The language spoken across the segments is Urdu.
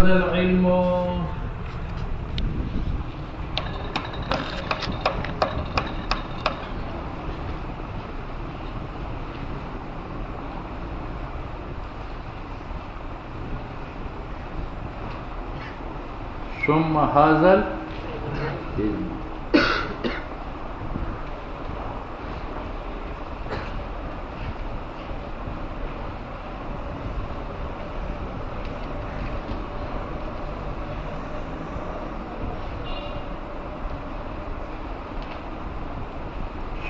هذا العلم ثم هذا العلم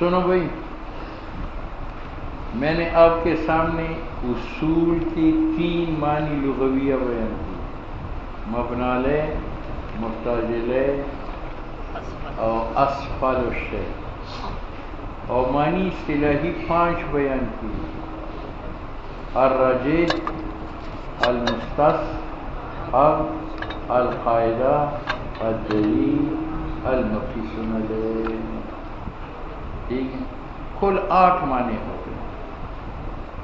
سنو بھائی، میں نے آپ کے سامنے اصول کی 3 معنی لغویہ بیان کی، مبنی علیہ، محتاج الیہ اور اسفل الشیء، اور معنی اصطلاحی 5 بیان کی، الراجح، المستصحب، القاعدہ، الدلیل، المقیس علیہ۔ ٹھیک ہے، کل 8 معنی ہوتے ہیں۔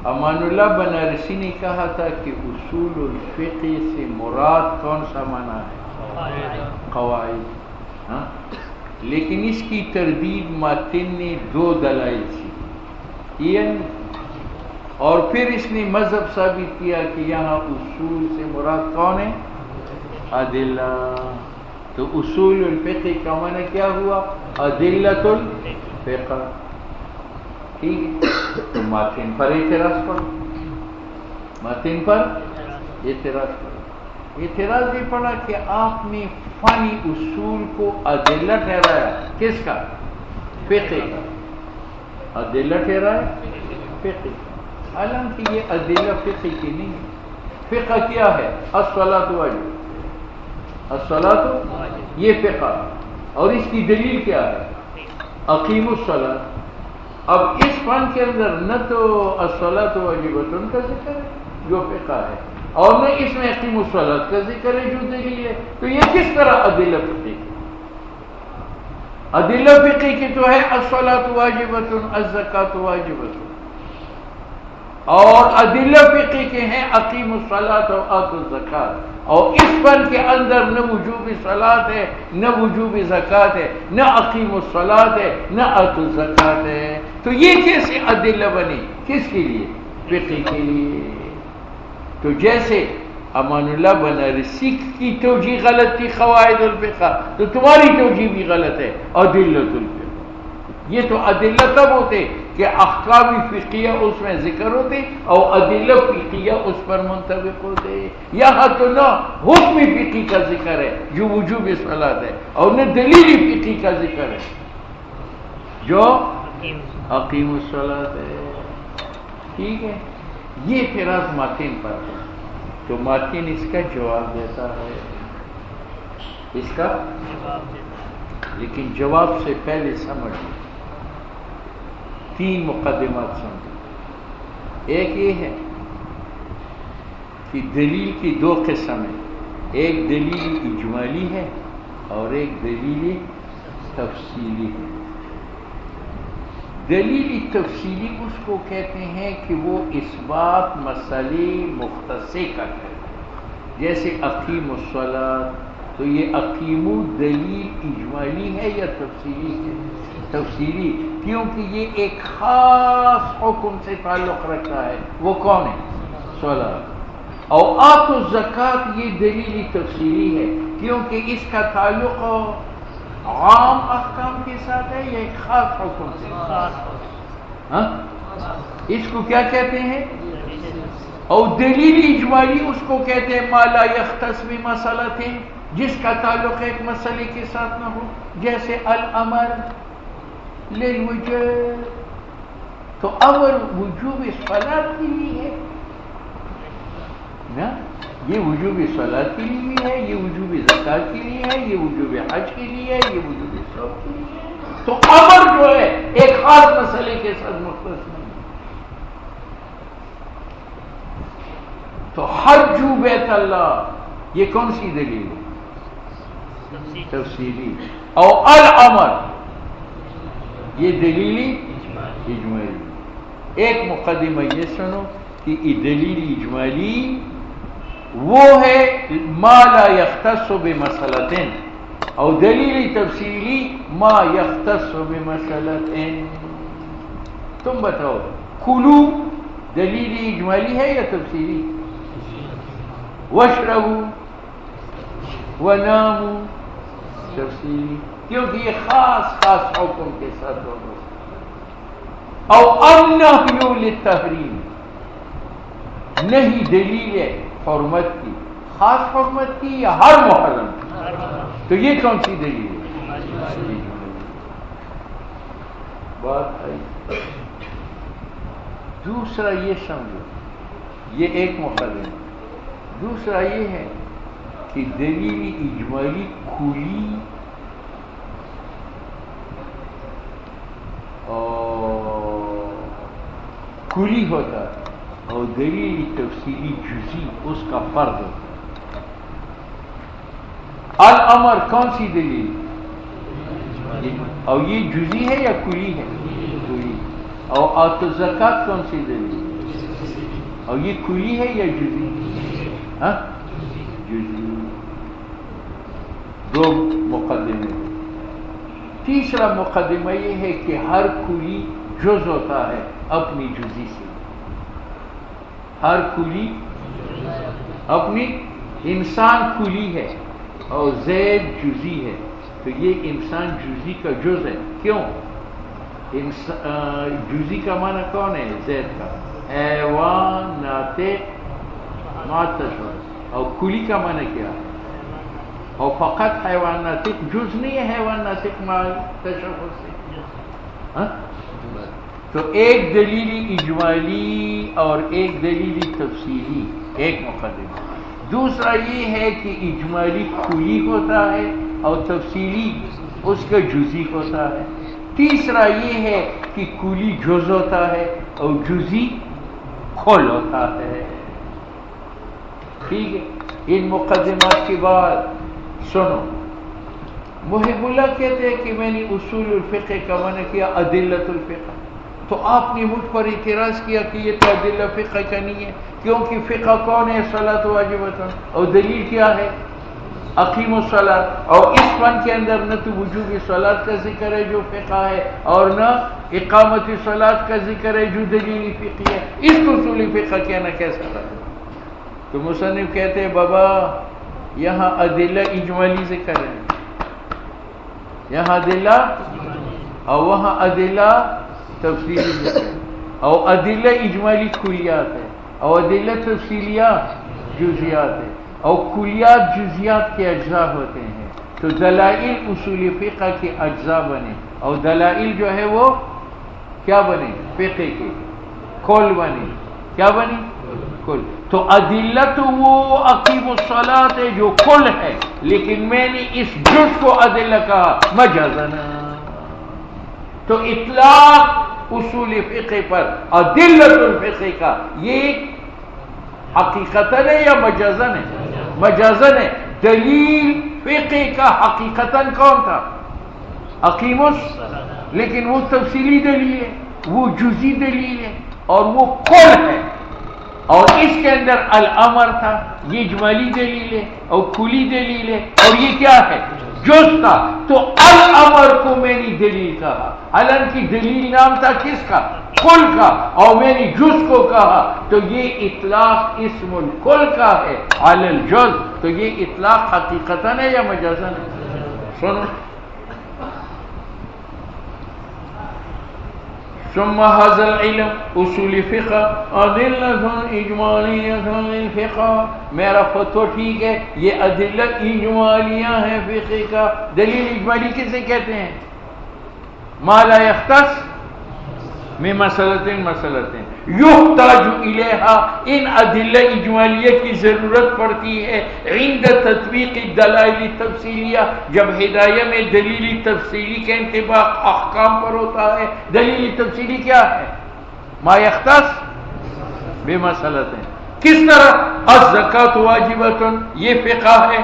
امان اللہ بنارسی نے کہا تھا کہ اصول الفقہ سے مراد کون سا معنی ہے؟ قواعد۔ ہاں، لیکن اس کی تردید ماتن نے 2 دلائل سے، اور پھر اس نے مذہب ثابت کیا کہ یہاں اصول سے مراد کون ہے؟ ادلہ۔ تو اصول الفقہ کا معنی کیا ہوا؟ ادلۃ الفقہ۔ ٹھیک ہے، تو ماتن پر اعتراض کرو، ماتن پر اعتراض کرو۔ اعتراض یہ پڑا کہ آپ نے فانی اصول کو ادلہ ٹھہرایا، کس کا؟ فقہ کا۔ ادلہ ٹھہرایا فقہ کا، حالانکہ یہ ادلہ فقہ کی نہیں ہے۔ فقہ کیا ہے؟ الصلاۃ واجب، الصلاۃ یہ فقہ، اور اس کی دلیل کیا ہے؟ اقیموا الصلاۃ۔ اب اس فن کے اندر نہ تو الصلاۃ واجبۃ کا ذکر ہے جو فقہ ہے، اور نہ اس میں اقیموا الصلاۃ کا ذکر ہے جو دلیل ہے، تو یہ کس طرح ادلہ فقہ کی؟ ادلہ فقہ کی تو ہے الصلاۃ واجبۃ، الزکوٰۃ واجبۃ، اور ادلہ فقہ کے ہیں اقیموا الصلاۃ و آتوا الزکوٰۃ، اور اس فن کے اندر نہ وجوب صلاۃ ہے، نہ وجوب زکوٰۃ ہے، نہ اقیموا الصلاۃ ہے، نہ آتوا الزکوٰۃ ہے، تو یہ کیسے ادلہ بنی؟ کس کے لیے؟ فقہ کے لیے۔ تو جیسے امان اللہ بنارسی کی توجیہ غلط تھی قواعد الفقہ، تو تمہاری توجیہ بھی غلط ہے ادلۃ الفقہ۔ یہ تو ادلہ کب ہوتے کہ احکام فقہیہ اس میں ذکر ہوتے اور ادلہ فقہیہ اس پر منطبق ہوتے۔ یہاں تو نہ حکم فقہی کا ذکر ہے جو وجوب صلاۃ ہے، اور نہ دلیل فقہی کا ذکر ہے جو اقیم الصلاۃ ہے۔ ٹھیک ہے، یہ اعتراض ماتن پر ہے، تو ماتن اس کا جواب دیتا ہے، اس کا لیکن جواب سے پہلے سمجھیں 3 مقدمات سمجھیں۔ ایک یہ ہے کہ دلیل کی 2 قسم ہیں، ایک دلیل اجمالی ہے اور ایک دلیل تفصیلی ہے۔ دلیل تفصیلی اس کو کہتے ہیں کہ وہ اس بات مسئلے مختص کرتے ہیں، جیسے اقیم الصلاۃ، تو یہ اقیمو دلیل اجمالی ہے یا تفصیلی ہے؟ تفصیلی، کیونکہ یہ ایک خاص حکم سے تعلق رکھتا ہے، وہ کون ہے؟ صلاۃ۔ اور آتوا الزکوٰۃ یہ دلیل تفصیلی ہے، کیونکہ اس کا تعلق عام احکام کے ساتھ ہے یا ایک خاص حکم سے؟ ہاں، اس کو کیا کہتے ہیں؟ اور دلیل اجمالی اس کو کہتے ہیں ما لا یختص بمسئلۃ، جس کا تعلق ایک مسئلے کے ساتھ نہ ہو، جیسے الامر للوجوب، تو امر وجوب صلاۃ کے لیے ہے نا، یہ وجوب صلاۃ کے لیے ہے، یہ وجوب زکوٰۃ کے لیے ہے، یہ وجوب حج کے لیے ہے، یہ وجوب صوم کے لیے ہے، تو امر جو ہے ایک خاص مسئلے کے ساتھ مختص نہیں۔ تو حج بیت اللہ یہ کون سی دلیل ہے؟ تفصیلی۔ اور الامر یہ دلیلی اجمالی۔ ایک مقدمہ یہ سنو کہ یہ دلیل اجمالی وہ ہے ما لا یختص بمسئلتین، اور دلیل تفصیلی ما یختص بمسئلتین۔ تم بتاؤ کلو دلیل اجمالی ہے یا تفصیلی؟ واشربوا وناموا تفصیلی، کیونکہ یہ خاص حکم کے ساتھ ہوگا۔ او النہی للتحریم، نہیں دلیل حرمت کی، خاص حرمت کی یا ہر محرم کی؟ تو یہ کون سی دلیل ہے؟ بات آئی۔ دوسرا یہ سمجھو، یہ ایک محرم ہے۔ دوسرا یہ ہے کہ دلیل اجمالی کلی ہوتا ہے، اور دلیل تفصیلی جزی اس کا فرد ہوتا ہے۔ الامر کون سی دلیل؟ اور یہ جزی ہے یا کلی ہے؟ کلی۔ اور آت الزکات کون سی دلیل؟ اور یہ کلی ہے یا جزی؟ جزی۔ دو مقدمے۔ تیسرا مقدمہ یہ ہے کہ ہر کلی جز ہوتا ہے اپنی جزی سے، ہر کلی اپنی، انسان کلی ہے اور زید جزی ہے، تو یہ انسان جزی کا جز ہے۔ کیوں؟ جزی کا معنی کون ہے؟ زید کا، حیوان ناطق ما تشعر، اور کلی کا معنی کیا ہے؟ اور فقط حیوان ناطق جز نہیں ہے حیوان ناطق ما تشعر سے۔ تو ایک دلیلی اجمالی اور ایک دلیلی تفصیلی، ایک مقدمہ۔ دوسرا یہ ہے کہ اجمالی کلی ہوتا ہے اور تفصیلی اس کا جزی ہوتا ہے۔ تیسرا یہ ہے کہ کلی جز ہوتا ہے اور جزی کل ہوتا ہے۔ ٹھیک ہے، ان مقدمات کے بعد سنو، محب اللہ کہتے ہیں کہ میں نے اصول الفقہ کا معنی کیا ادلۃ الفقہ، تو آپ نے مجھ پر اعتراض کیا کہ یہ تو ادلہ فقہ کا نہیں ہے، کیونکہ فقہ کون ہے؟ صلاۃ واجبۃ، اور دلیل کیا ہے؟ اقیموا الصلاۃ، اور اس فن کے اندر نہ تو وجوب صلاۃ کا ذکر ہے جو فقہ ہے، اور نہ اقامت صلاۃ کا ذکر ہے جو دلیل فقہ ہے، اس کو اصول فقہ کہنا کیسا ہے؟ تو مصنف کہتے ہیں بابا یہاں ادلہ اجمالی ذکر ہے، یہاں ادلہ اور وہاں ادلہ تفصیلی ذکر ہے، اور ادلہ اجمالی کلیات ہے اور ادلہ تفصیلیات جزیات ہے، اور کلیات جزیات کے اجزاء ہوتے ہیں، تو دلائل اصول فقہ کے اجزاء بنے، اور دلائل جو ہے وہ کیا بنے؟ فقہ کے کل بنے، کیا بنے؟ کل۔ تو ادلت وہ اقیم الصلاۃ ہے جو کل ہے، لیکن میں نے اس جز کو ادلہ کہا مجازاً، تو اطلاق اصول فقہ پر ادلۃ الفقہ کا یہ حقیقتاً ہے یا مجازاً ہے؟ مجازاً ہے۔ دلیل فقہ کا حقیقتاً کون تھا؟ اقیم الصلاۃ، لیکن وہ تفصیلی دلیل ہے، وہ جزی دلیل ہے، اور وہ کل ہے، اور اس کے اندر الامر تھا، یہ اجمالی دلیل ہے اور کلی دلیل ہے، اور یہ کیا ہے؟ جز تھا۔ تو الامر کو میں نے دلیل کہا، حالانکہ دلیل نام تھا کس کا؟ کل کا، اور میں نے جز کو کہا، تو یہ اطلاق اسم الکل کا ہے علی الجز، تو یہ اطلاق حقیقتاً ہے یا مجازاً ہے؟ سنو، ثم هذا العلم اصول فقہ ادلۃ اجمالیۃ للفقہ، میرا فتویٰ ٹھیک ہے، یہ ادلہ اجمالیاں ہیں فقہ کا۔ دلیل اجمالی کسے کہتے ہیں؟ ما لا یختص من مسئلۃ یحتاج الیہا، ان ادلہ اجمالیہ کی ضرورت پڑتی ہے عند تطبیق الدلائل التفصیلیہ، جب ہدایہ میں دلیل تفصیلی کا انطباق احکام پر ہوتا ہے۔ دلیل تفصیلی کیا ہے؟ ما یختص بمسئلۃ، کس طرح؟ الزکوٰۃ واجبۃ، یہ فقہ ہے۔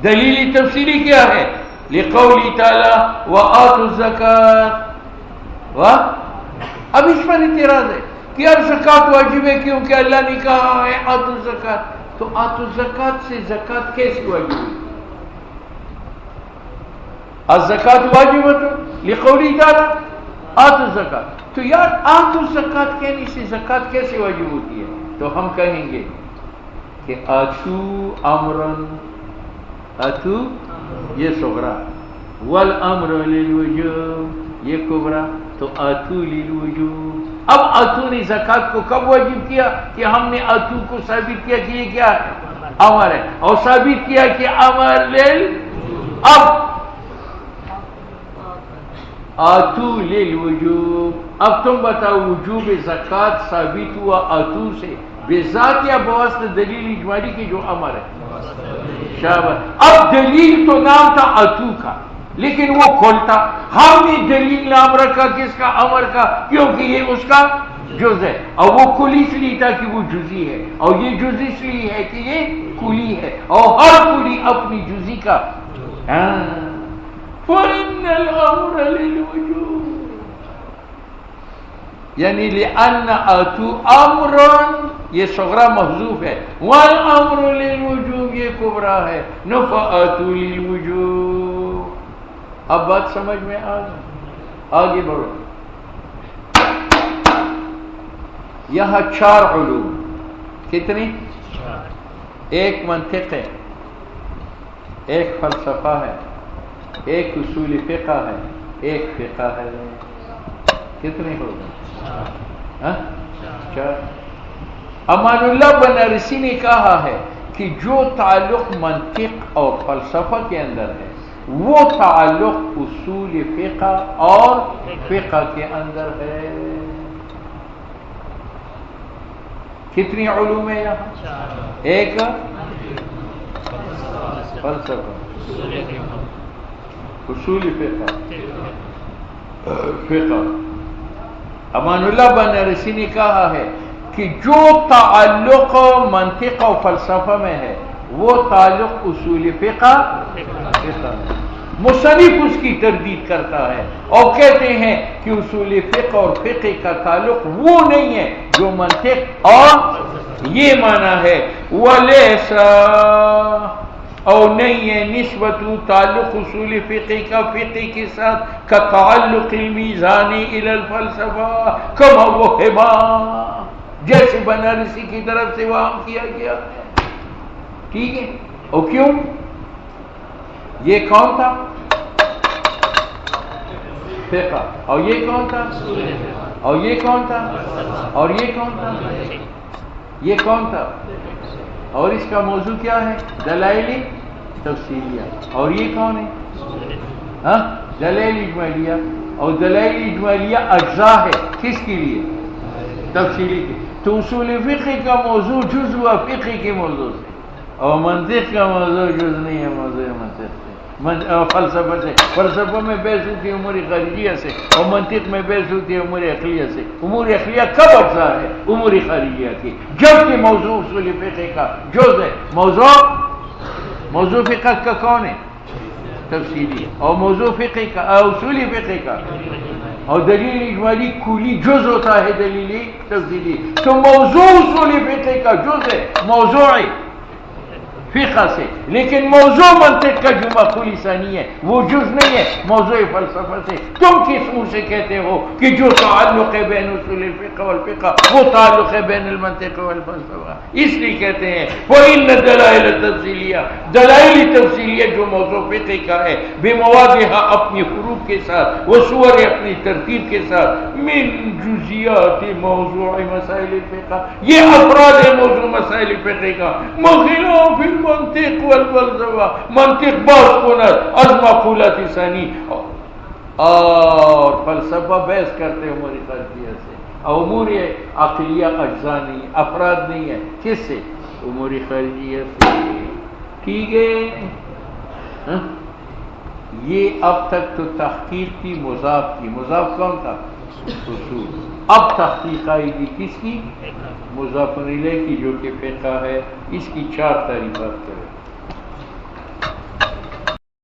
دلیل تفصیلی کیا ہے؟ لقولی تعالی وآتوا الزکاۃ، اب اس پر اعتراض ہے کہ اب زکوٰۃ واجب ہے کیونکہ اللہ نے کہا ہے آتوا الزکاۃ، تو آتو زکات سے زکات کیسے واجب ہوئی؟ الزکات واجبۃ لقولی تعالی آتو زکات. تو یار آتو زکات کہنے سے زکات کیسے واجب ہوتی ہے؟ تو ہم کہیں گے کہ آتو امرن، آتو یہ صغرا، والامر للوجوب یہ کبرا، تو آتو للوجوب. اب آتو نے زکات کو کب واجب کیا؟ کہ ہم نے آتو کو ثابت کیا کہ یہ کیا ہے؟ امر ہے، اور ثابت کیا کہ امر اب آتو للوجوب. اب تم بتاؤ وجوب زکات ثابت ہوا آتو سے بذات یا بواسطہ دلیل اجمالی کی جو امر ہے؟ شاباش. اب دلیل تو نام تھا آتو کا لیکن وہ کھولتا، ہم نے دلیل نام رکھا کس کا؟ امر کا، کیونکہ یہ اس کا جز ہے، اور وہ کلی اس لیے تھا کہ وہ جزی ہے، اور یہ جز اس لیے ہے کہ یہ کلی ہے، اور ہر کلی اپنی جزی کا. فَإِنَّ الْأَمْرَ لِلْوُجُوبِ، یعنی لأن آتو امرن یہ صغرا محذوف ہے، والامر للوجوب یہ کبرا ہے، فآتو للوجوب. اب بات سمجھ میں آ گئی؟ آگے بڑھو. یہاں 4 علوم، کتنی؟ ایک منطق ہے، ایک فلسفہ ہے، ایک اصول فقہ ہے، ایک فقہ ہے. کتنے ہو گئے؟ 4. امان اللہ بنارسی نے کہا ہے کہ جو تعلق منطق اور فلسفہ کے اندر ہے وہ تعلق اصول فقہ اور فقہ کے اندر ہے. کتنی علوم ہے یہاں؟ ایک فلسفہ، اصول فقہ. امان اللہ بنارسی نے کہا ہے کہ جو تعلق منطق و فلسفہ میں ہے وہ تعلق اصول فقہ میں. مصنف اس کی تردید کرتا ہے اور کہتے ہیں کہ اصول فقہ اور فقہ کا تعلق وہ نہیں ہے جو منطق اور یہ معنی ہے وَلَيْسَ، اور نہیں ہے نسبت تعلق اصول فقہ کا فقہ کے ساتھ کا تعلق المیزانی الی الفلسفہ کما وہما، جیسے بنارسی کی طرف سے وہاں کیا گیا. ٹھیک ہے؟ اور کیوں؟ یہ کون تھا؟ فقہ. اور یہ کون تھا؟ اور یہ کون تھا؟ اور یہ کون تھا؟ یہ کون تھا؟ اور اس کا موضوع کیا ہے؟ دلائل تفصیلیہ. اور یہ کون ہے؟ دلائل اجمالیہ. اور دلائل اجمالیہ اجزاء ہے کس کے لیے؟ تفصیلی کے. تو اصول فقہ کا موضوع جز ہوا فقہ کے موضوع سے، اور منطق کا موضوع جز نہیں ہے موضوع منطق سے. فلسفہ سے، فلسفہ میں بحث ہوتی ہے امور خارجیہ سے، اور منطق میں بحث ہوتی ہے امور عقلیہ سے. امور عقلیہ کب اجزاء ہے؟ امور خارجیہ کی، جبکہ موضوع اصول فقہ کا جز ہے. موضوع فقہ کا کون ہے؟ تفصیلی. اور موضوع فقہ کا اصول فقہ کا، اور دلیل اجمالی کلی جز ہوتا ہے دلیل تفصیلی. تو موضوع اصول فقہ کا جز ہے موضوع فقہ سے، لیکن موضوع منطق کا جو مقبول ثانی ہے وہ جز نہیں ہے موضوع فلسفہ سے. تم کس منہ سے کہتے ہو کہ جو تعلق ہے بین اصول الفقہ والفقہ وہ تعلق ہے بین المنطق والفلسفہ؟ اس لیے کہتے ہیں وَإِنَّ دَلَائِلَ تَفْصِيلِيَّةَ، دلائل تفصیلیہ جو موضوع فقہ کا ہے بموادها اپنی حروف کے ساتھ وصور اپنی ترتیب کے ساتھ من جزیات موضوع مسائل الفقہ، یہ افراد ہے موضوع مسائل فقہ کا. مخلاف منطق والفلسفہ، منطق باز کنت از مقولات ثانی، اور فلسفہ بحث کرتے امور خارجیہ سے. امور عقلیہ اجزاء نہیں، افراد نہیں ہے. کس سے؟ امور خارجیہ سے. ٹھیک ہے؟ یہ اب تک تو تحقیق تھی مضاف کی. مضاف کون تھا؟ اصول. اب تحقیق آئی گی کس کی؟ مضاف الیہ کی جو کہ فقہ ہے. اس کی 4 تعریفات